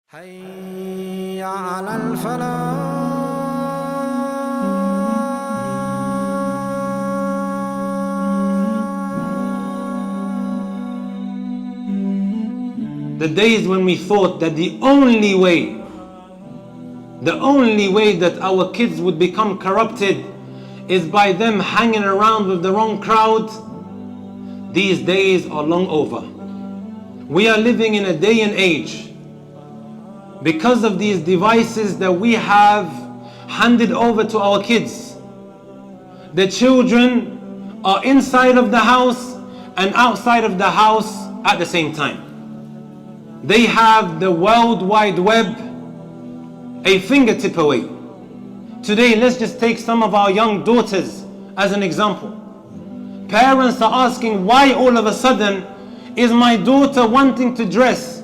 حي على الفلاح. The days when we thought that the only way that our kids would become corrupted is by them hanging around with the wrong crowd, these days are long over. We are living in a day and age, because of these devices that we have handed over to our kids. The children are inside of the house and outside of the house at the same time. They have the World Wide Web a fingertip away. Today, let's just take some of our young daughters as an example. Parents are asking, why all of a sudden is my daughter wanting to dress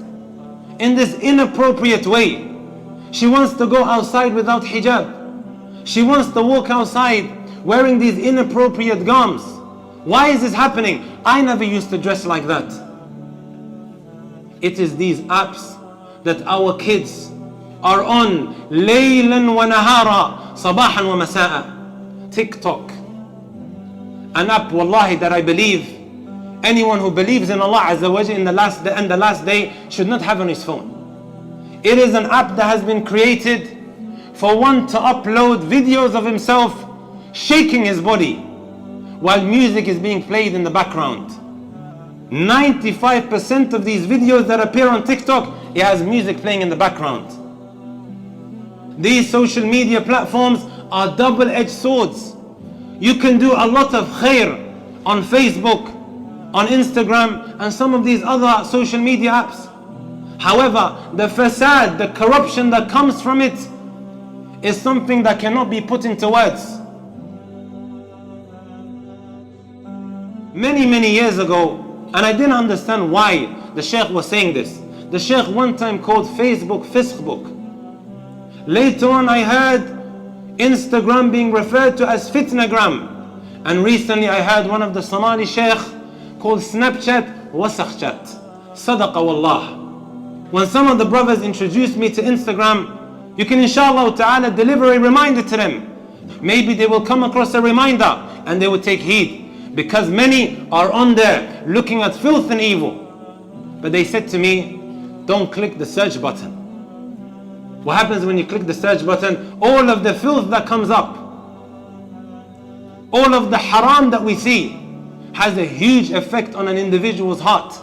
in this inappropriate way? She wants to go outside without hijab. She wants to walk outside wearing these inappropriate garments. Why is this happening? I never used to dress like that. It is these apps that our kids are on, laylan wa nahara, sabahan wa masa'a. TikTok, an app, wallahi, that I believe anyone who believes in Allah Azza wa Jalla in the last day should not have on his phone. It is an app that has been created for one to upload videos of himself shaking his body while music is being played in the background. 95% of these videos that appear on TikTok, it has music playing in the background. These social media platforms are double-edged swords. You can do a lot of khair on Facebook, on Instagram, and some of these other social media apps. However, the fasad, the corruption that comes from it is something that cannot be put into words. Many years ago, and I didn't understand why the Shaykh was saying this. The Shaykh one time called Facebook Fiskbook. Later on I heard Instagram being referred to as Fitnagram. And recently I heard one of the Somali Shaykh called Snapchat Wasakhchat. Sadaqa wallah. When some of the brothers introduced me to Instagram, you can inshallah ta'ala deliver a reminder to them. Maybe they will come across a reminder and they will take heed. Because many are on there looking at filth and evil. But they said to me, don't click the search button. What happens when you click the search button? All of the filth that comes up, all of the haram that we see, has a huge effect on an individual's heart.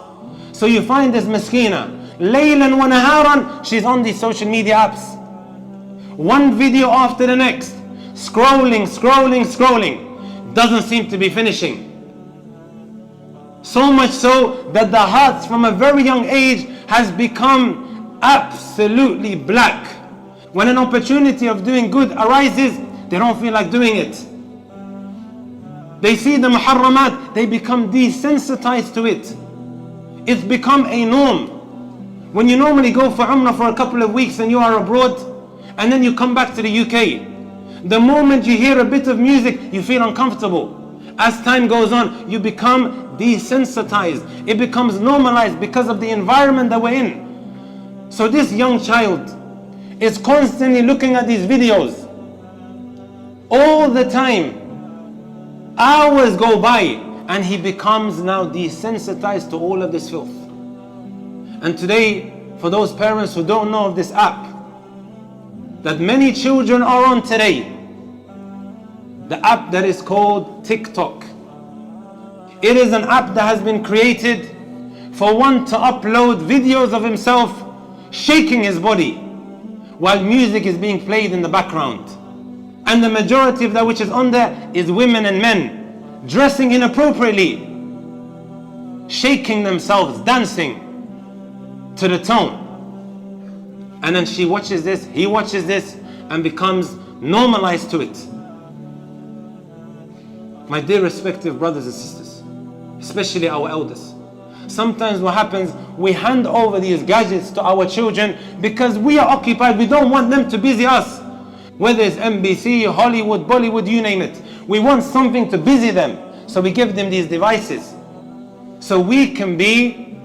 So you find this miskina, laylan wa naharan, she's on these social media apps. One video after the next, scrolling, doesn't seem to be finishing. So much so that the hearts from a very young age has become absolutely black. When an opportunity of doing good arises, they don't feel like doing it. They see the muharramat, they become desensitized to it. It's become a norm. When you normally go for Umrah for a couple of weeks and you are abroad, and then you come back to the UK, the moment you hear a bit of music, you feel uncomfortable. As time goes on, you become desensitized. It becomes normalized because of the environment that we're in. So this young child is constantly looking at these videos all the time. Hours go by and he becomes now desensitized to all of this filth. And today, for those parents who don't know of this app that many children are on today, the app that is called TikTok. It is an app that has been created for one to upload videos of himself shaking his body while music is being played in the background. And the majority of that which is on there is women and men dressing inappropriately, shaking themselves, dancing to the tone. And then she watches this, he watches this, and becomes normalized to it. My dear respective brothers and sisters, especially our elders, sometimes what happens, we hand over these gadgets to our children because we are occupied. We don't want them to busy us. Whether it's NBC, Hollywood, Bollywood, you name it. We want something to busy them. So we give them these devices. So we can be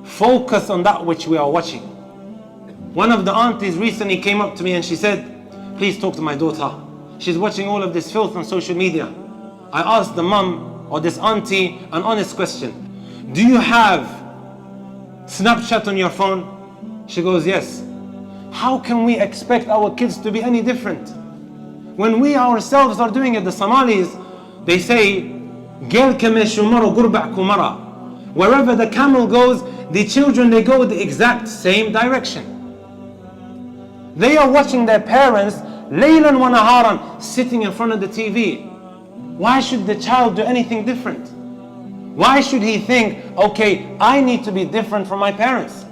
focused on that which we are watching. One of the aunties recently came up to me and she said, please talk to my daughter. She's watching all of this filth on social media. I asked the mum or this auntie an honest question. Do you have Snapchat on your phone? She goes, yes. How can we expect our kids to be any different? When we ourselves are doing it, the Somalis, they say, wherever the camel goes, the children, they go the exact same direction. They are watching their parents, laylan wa naharan, sitting in front of the TV. Why should the child do anything different? Why should he think, okay, I need to be different from my parents?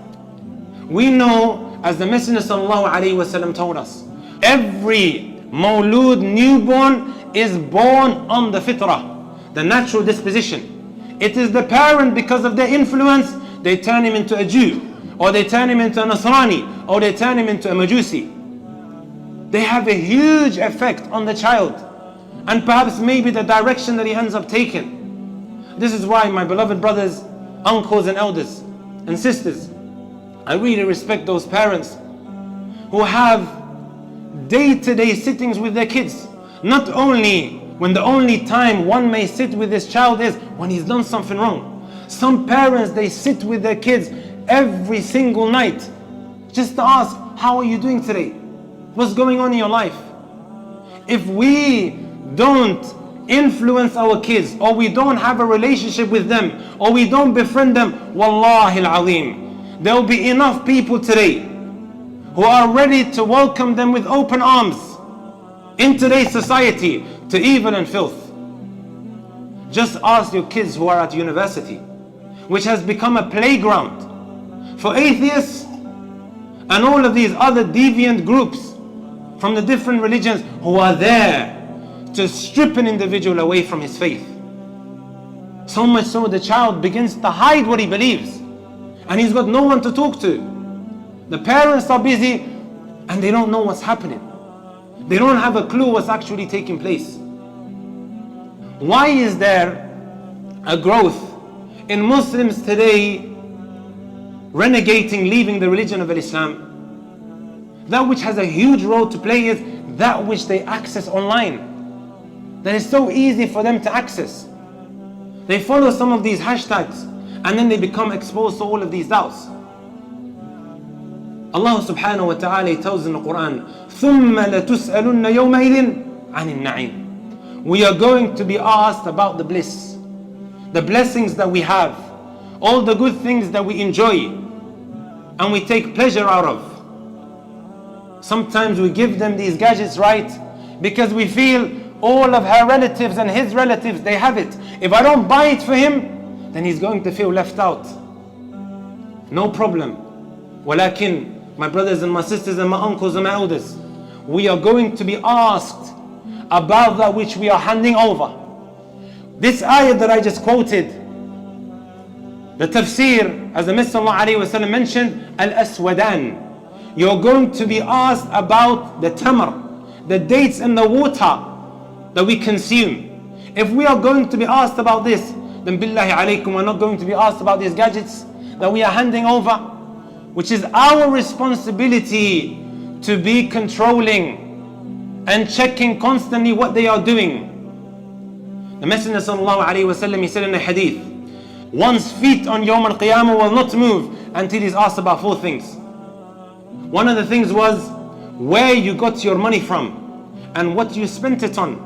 We know, as the Messenger sallallahu alaihi wasallam told us, every mawlud, newborn, is born on the fitrah, the natural disposition. It is the parent, because of their influence, they turn him into a Jew, or they turn him into a Nasrani, or they turn him into a Majusi. They have a huge effect on the child, and perhaps maybe the direction that he ends up taking. This is why, my beloved brothers, uncles and elders and sisters, I really respect those parents who have day-to-day sittings with their kids. Not only when the only time one may sit with this child is when he's done something wrong. Some parents, they sit with their kids every single night just to ask, how are you doing today? What's going on in your life? If we don't influence our kids, or we don't have a relationship with them, or we don't befriend them, wallahi al-azim, there will be enough people today who are ready to welcome them with open arms in today's society to evil and filth. Just ask your kids who are at university, which has become a playground for atheists and all of these other deviant groups from the different religions who are there to strip an individual away from his faith. So much so the child begins to hide what he believes, and he's got no one to talk to. The parents are busy and they don't know what's happening. They don't have a clue what's actually taking place. Why is there a growth in Muslims today renegating, leaving the religion of Islam? That which has a huge role to play is that which they access online. That is so easy for them to access. They follow some of these hashtags and then they become exposed to all of these doubts. Allah subhanahu wa ta'ala tells in the Quran, ثُمَّ لَتُسْأَلُنَّ يَوْمَئِذٍ عَنِ النَّعِيمِ. We are going to be asked about the bliss, the blessings that we have, all the good things that we enjoy and we take pleasure out of. Sometimes we give them these gadgets, right? Because we feel all of her relatives and his relatives, they have it. If I don't buy it for him, then he's going to feel left out. No problem. Walakin, my brothers and my sisters and my uncles and my elders, we are going to be asked about that which we are handing over. This ayah that I just quoted, the tafsir, as the Messenger mentioned, al-aswadan. You're going to be asked about the tamr, the dates and the water that we consume. If we are going to be asked about this, then billahi alaykum, we're not going to be asked about these gadgets that we are handing over, which is our responsibility to be controlling and checking constantly what they are doing. The Messenger sallallahu alayhi wasallam, he said in a hadith, one's feet on Yawm al-Qiyamah will not move until he's asked about 4 things. One of the things was where you got your money from and what you spent it on.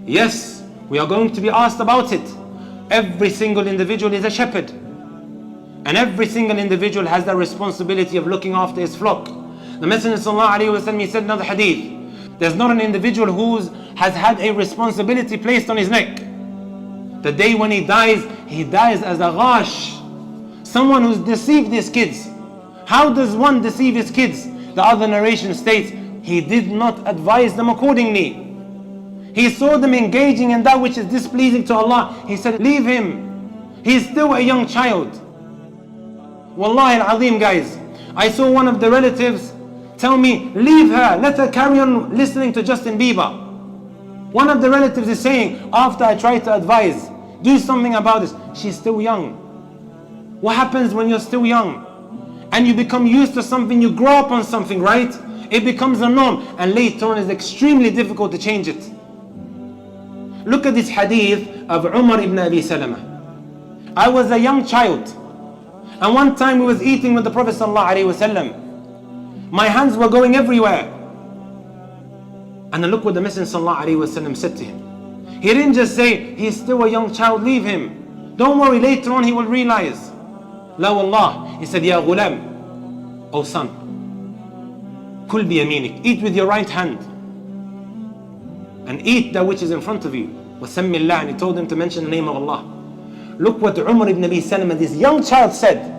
Yes, we are going to be asked about it. Every single individual is a shepherd, and every single individual has the responsibility of looking after his flock. The Messenger ﷺ, he said in another hadith, there's not an individual who has had a responsibility placed on his neck. The day when he dies as a ghash, someone who's deceived his kids. How does one deceive his kids? The other narration states, he did not advise them accordingly. He saw them engaging in that which is displeasing to Allah. He said, leave him. He's still a young child. Wallahi al-azim, guys. I saw one of the relatives tell me, leave her, let her carry on listening to Justin Bieber. One of the relatives is saying, after I try to advise, do something about this, she's still young. What happens when you're still young? and you become used to something, you grow up on something, right? It becomes a norm, and later on it's extremely difficult to change it. Look at this hadith of Umar ibn Abi Salama. I was a young child, and one time we was eating with the Prophet ﷺ. My hands were going everywhere. And then look what the Messenger ﷺ said to him. He didn't just say, he's still a young child, leave him. Don't worry, later on he will realize. La wallah. He said, Ya ghulam, O son, kul bi yaminik, eat with your right hand. And eat that which is in front of you. Wasammi Allah, and he told him to mention the name of Allah. Look what Umar ibn Abi Salama, this young child, said.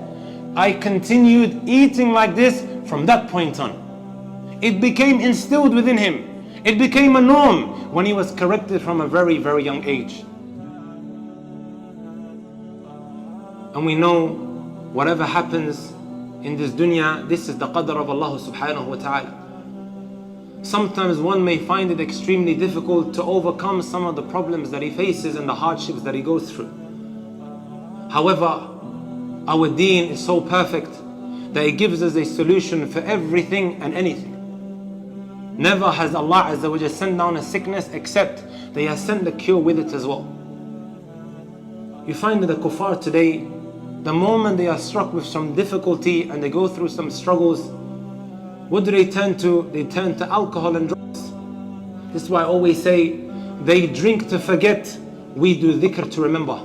I continued eating like this from that point on. It became instilled within him. It became a norm when he was corrected from a very, very young age. And we know whatever happens in this dunya, this is the qadr of Allah subhanahu wa ta'ala. Sometimes one may find it extremely difficult to overcome some of the problems that he faces and the hardships that he goes through. However, our deen is so perfect that it gives us a solution for everything and anything. Never has Allah Azza wa Jalla sent down a sickness except that He has sent the cure with it as well. You find that the kuffar today, the moment they are struck with some difficulty and they go through some struggles, what do they turn to? They turn to alcohol and drugs. This is why I always say, they drink to forget, we do dhikr to remember.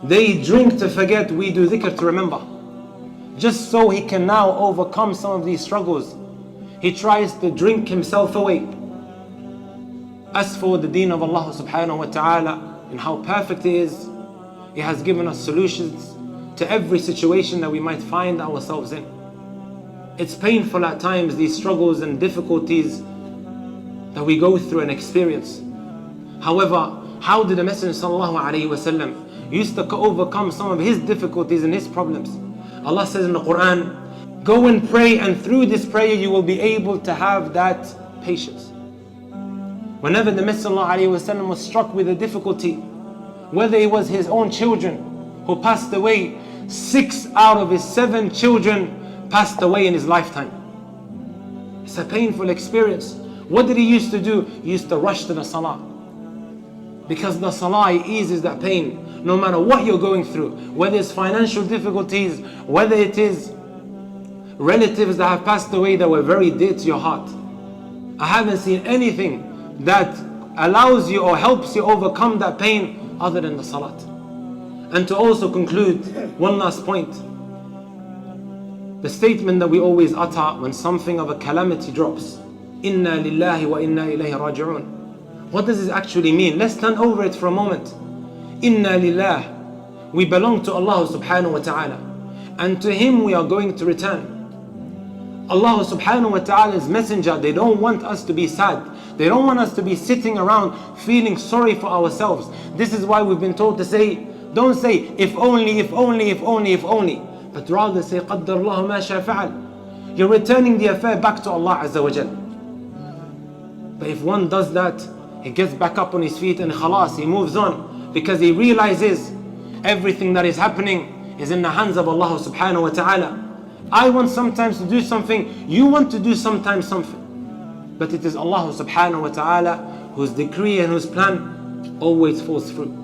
They drink to forget, we do dhikr to remember. Just so he can now overcome some of these struggles, he tries to drink himself away. As for the deen of Allah subhanahu wa ta'ala and how perfect it is, He has given us solutions to every situation that we might find ourselves in. It's painful at times, these struggles and difficulties that we go through and experience. However, how did the Messenger sallallahu alaihi wasallam used to overcome some of his difficulties and his problems? Allah says in the Quran, go and pray, and through this prayer you will be able to have that patience. Whenever the Messenger sallallahu alaihi wasallam was struck with a difficulty, whether it was his own children who passed away, 6 out of his 7 children passed away in his lifetime. It's a painful experience. What did he used to do? He used to rush to the salah. Because the salah eases that pain. No matter what you're going through, whether it's financial difficulties, whether it is relatives that have passed away that were very dear to your heart. I haven't seen anything that allows you or helps you overcome that pain other than the salat. And to also conclude, one last point. The statement that we always utter when something of a calamity drops. Inna lillahi wa inna ilayhi raji'un. What does this actually mean? Let's turn over it for a moment. Inna lillah. We belong to Allah subhanahu wa ta'ala. And to Him we are going to return. Allah subhanahu wa ta'ala's messenger, they don't want us to be sad. They don't want us to be sitting around feeling sorry for ourselves. This is why we've been told to say, don't say, if only, if only, if only, if only. But rather say, قَدَّرَ اللَّهُ مَا شَاءَ فَعَلَ. You're returning the affair back to Allah Azza wa Jal. But if one does that, he gets back up on his feet and khalas, he moves on. Because he realizes everything that is happening is in the hands of Allah subhanahu wa ta'ala. I want sometimes to do something, you want to do sometimes something. But it is Allah subhanahu wa ta'ala whose decree and whose plan always falls through.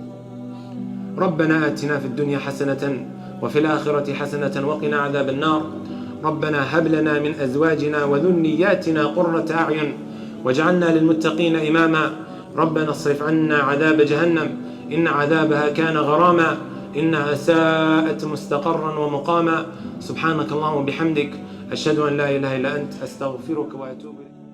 ربنا آتنا في الدنيا حسنة وفي الآخرة حسنة وقنا عذاب النار. ربنا هب لنا من أزواجنا وذرياتنا قرة أعين واجعلنا للمتقين إماما. ربنا اصرف عنا عذاب جهنم إن عذابها كان غراما إنها ساءت مستقرا ومقاما. سبحانك اللهم وبحمدك أشهد أن لا إله إلا أنت أستغفرك وأتوب إليك.